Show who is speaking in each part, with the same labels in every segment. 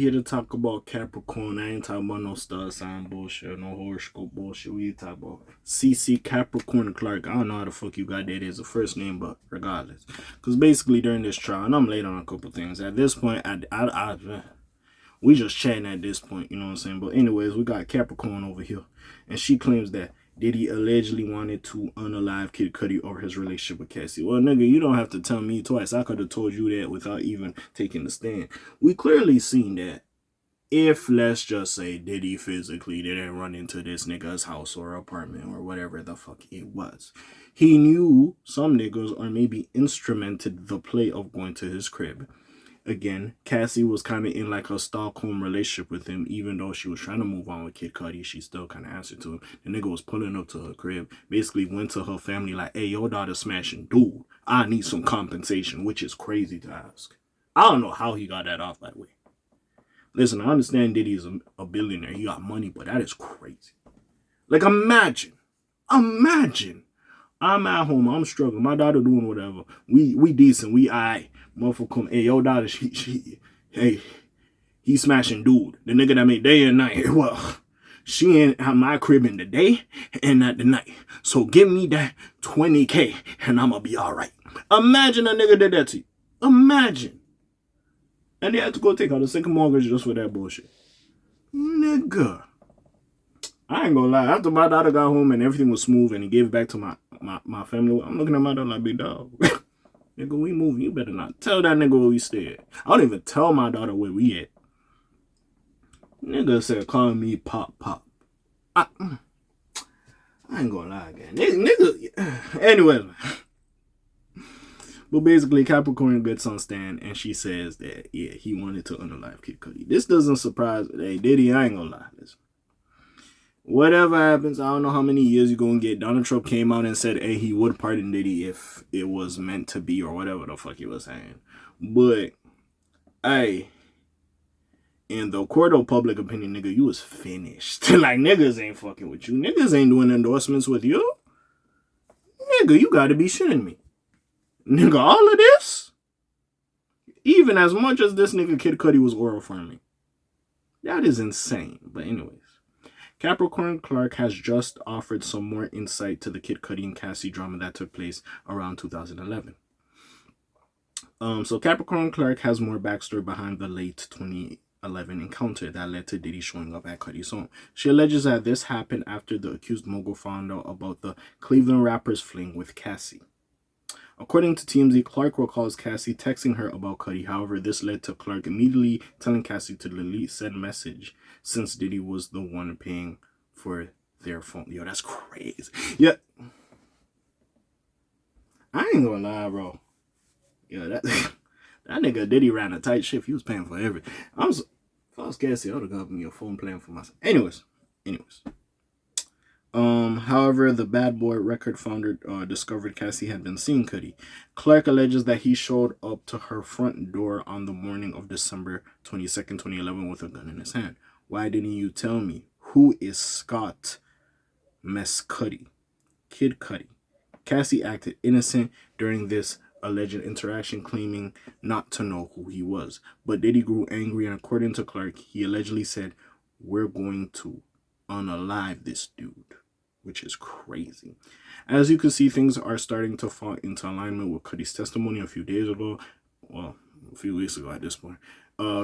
Speaker 1: here to talk about Capricorn. I ain't talking about no star sign bullshit, no horoscope bullshit. We talk about CC Capricorn Clark. I don't know how the fuck you got that as a first name, but regardless. Because basically during this trial, and I'm late on a couple things. At this point, we just chatting at this point, you know what I'm saying? But anyways, we got Capricorn over here. And she claims that Diddy allegedly wanted to unalive Kid Cudi over his relationship with Cassie. Well, nigga, you don't have to tell me twice. I could have told you that without even taking the stand. We clearly seen that if, let's just say, Diddy physically didn't run into this nigga's house or apartment or whatever the fuck it was, he knew some niggas or maybe instrumented the play of going to his crib. Again, Cassie was kind of in like a Stockholm relationship with him, even though she was trying to move on with Kid Cudi. She still kind of answered to him. The nigga was pulling up to her crib, basically went to her family like, hey, your daughter smashing. Dude, I need some compensation, which is crazy to ask. I don't know how he got that off that way. Listen, I understand Diddy is a billionaire. He got money, but that is crazy. Like, imagine. I'm at home. I'm struggling. My daughter doing whatever. We decent. We aight. Motherfucker come, hey, your daughter, hey, he smashing dude. The nigga that made day and night. Well, she ain't at my crib in the day and at the night. So give me that 20K and I'ma be all right. Imagine a nigga did that to you. Imagine. And they had to go take out a second mortgage just for that bullshit. Nigga. I ain't gonna lie. After my daughter got home and everything was smooth and he gave it back to my family, I'm looking at my daughter like, big dog. Nigga, we moving. You better not tell that nigga where we stay at. I don't even tell my daughter where we at. Nigga said, call me Pop. I ain't gonna lie again. Nigga. Anyway. But basically, Capricorn gets on stand and she says that, yeah, he wanted to unalive Kid Cudi. This doesn't surprise me. Hey, Diddy, I ain't gonna lie. Listen. Whatever happens, I don't know how many years you're going to get. Donald Trump came out and said, hey, he would pardon Diddy if it was meant to be or whatever the fuck he was saying. But, hey, in the court of public opinion, nigga, you was finished. Like, niggas ain't fucking with you. Niggas ain't doing endorsements with you. Nigga, you got to be shitting me. Nigga, all of this? Even as much as this nigga Kid Cudi was oral farming. That is insane. But anyways. Capricorn Clark has just offered some more insight to the Kid Cudi and Cassie drama that took place around 2011. So Capricorn Clark has more backstory behind the late 2011 encounter that led to Diddy showing up at Cudi's home. She alleges that this happened after the accused mogul found out about the Cleveland rapper's fling with Cassie. According to TMZ, Clark recalls Cassie texting her about Cudi. However, this led to Clark immediately telling Cassie to delete said message since Diddy was the one paying for their phone. Yo, that's crazy. Yeah. I ain't gonna lie, bro. Yo, that nigga Diddy ran a tight ship. He was paying for everything. If I was Cassie, I would have got me a phone plan for myself. Anyways. However, the Bad Boy record founder discovered Cassie had been seeing Cudi. Clark alleges that he showed up to her front door on the morning of December 22nd, 2011 with a gun in his hand. Why didn't you tell me? Who is Scott Mescudi? Kid Cudi. Cassie acted innocent during this alleged interaction, claiming not to know who he was. But Diddy grew angry, and according to Clark, he allegedly said, we're going to unalive this dude, which is crazy. As you can see, things are starting to fall into alignment with Cudi's testimony a few days ago. Well, a few weeks ago at this point.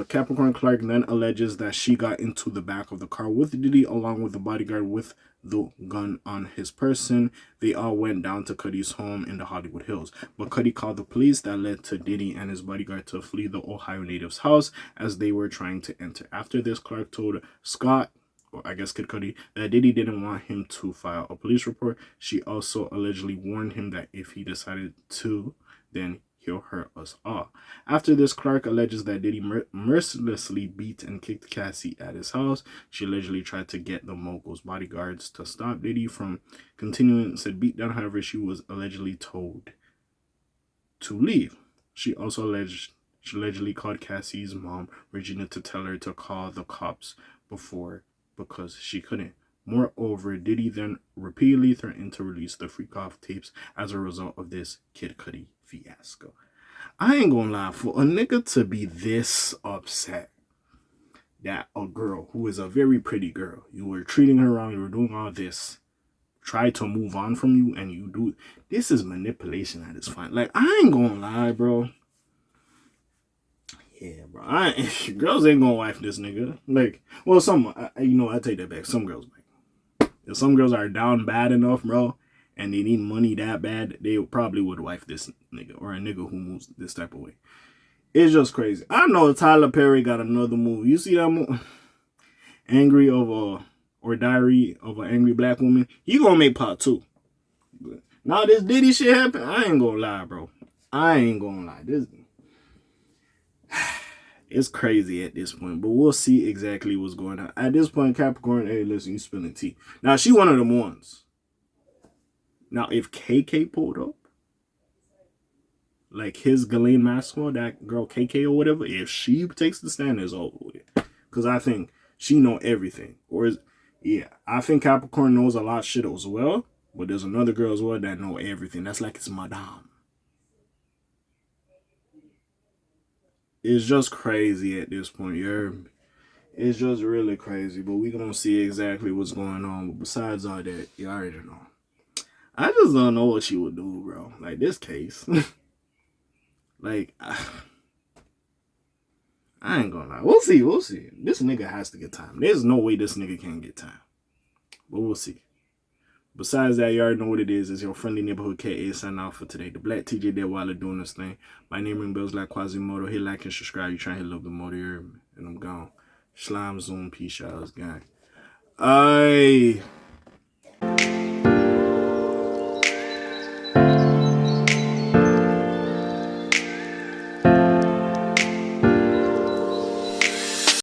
Speaker 1: Capricorn Clark then alleges that she got into the back of the car with Diddy along with the bodyguard with the gun on his person. They all went down to Cudi's home in the Hollywood Hills. But Cudi called the police. That led to Diddy and his bodyguard to flee the Ohio native's house as they were trying to enter. After this, Clark told Scott, or I guess Kid Cudi, that Diddy didn't want him to file a police report. She also allegedly warned him that if he decided to, then he'll hurt us all. After this, Clark alleges that Diddy mercilessly beat and kicked Cassie at his house. She allegedly tried to get the mogul's bodyguards to stop Diddy from continuing said beatdown. However, she was allegedly told to leave. She also allegedly called Cassie's mom, Regina, to tell her to call the cops because she couldn't. Moreover, Diddy then repeatedly threatened to release the freak-off tapes as a result of this Kid Cudi fiasco. I ain't gonna lie, for a nigga to be this upset that a girl who is a very pretty girl, you were treating her wrong, you were doing all this, try to move on from you, and you do this is manipulation at its fine. Like, I ain't gonna lie, bro. Yeah, bro. Girls ain't gonna wife this nigga. Like, well, I take that back. Some girls might. If some girls are down bad enough, bro, and they need money that bad, they probably would wife this nigga or a nigga who moves this type of way. It's just crazy. I know Tyler Perry got another movie. You see that movie? Diary of an Angry Black Woman. He gonna make part 2. Now this Diddy shit happen. I ain't gonna lie, bro. I ain't gonna lie. It's crazy at this point, but we'll see exactly what's going on. At this point, Capricorn, hey, listen, you spilling tea. Now, she one of them ones. Now, if KK pulled up, like his Ghislaine Maxwell, that girl KK or whatever, if she takes the stand, it's over with. Because I think she know everything. I think Capricorn knows a lot of shit as well, but there's another girl as well that know everything. That's like it's Madame. It's just crazy at this point. It's just really crazy. But we gonna see exactly what's going on. But besides all that, you already know. I just don't know what she would do, bro. Like this case. Like, I ain't gonna lie. We'll see. This nigga has to get time. There's no way this nigga can't get time. But we'll see. Besides that, you already know what it is. It's your friendly neighborhood KA signing out for today. The Black TJ there while they're doing this thing. My name ring bells like Quasimodo. Hit like and subscribe. You trying to hit love the motor, and I'm gone. Slime Zoom. Peace out, gang. Aye.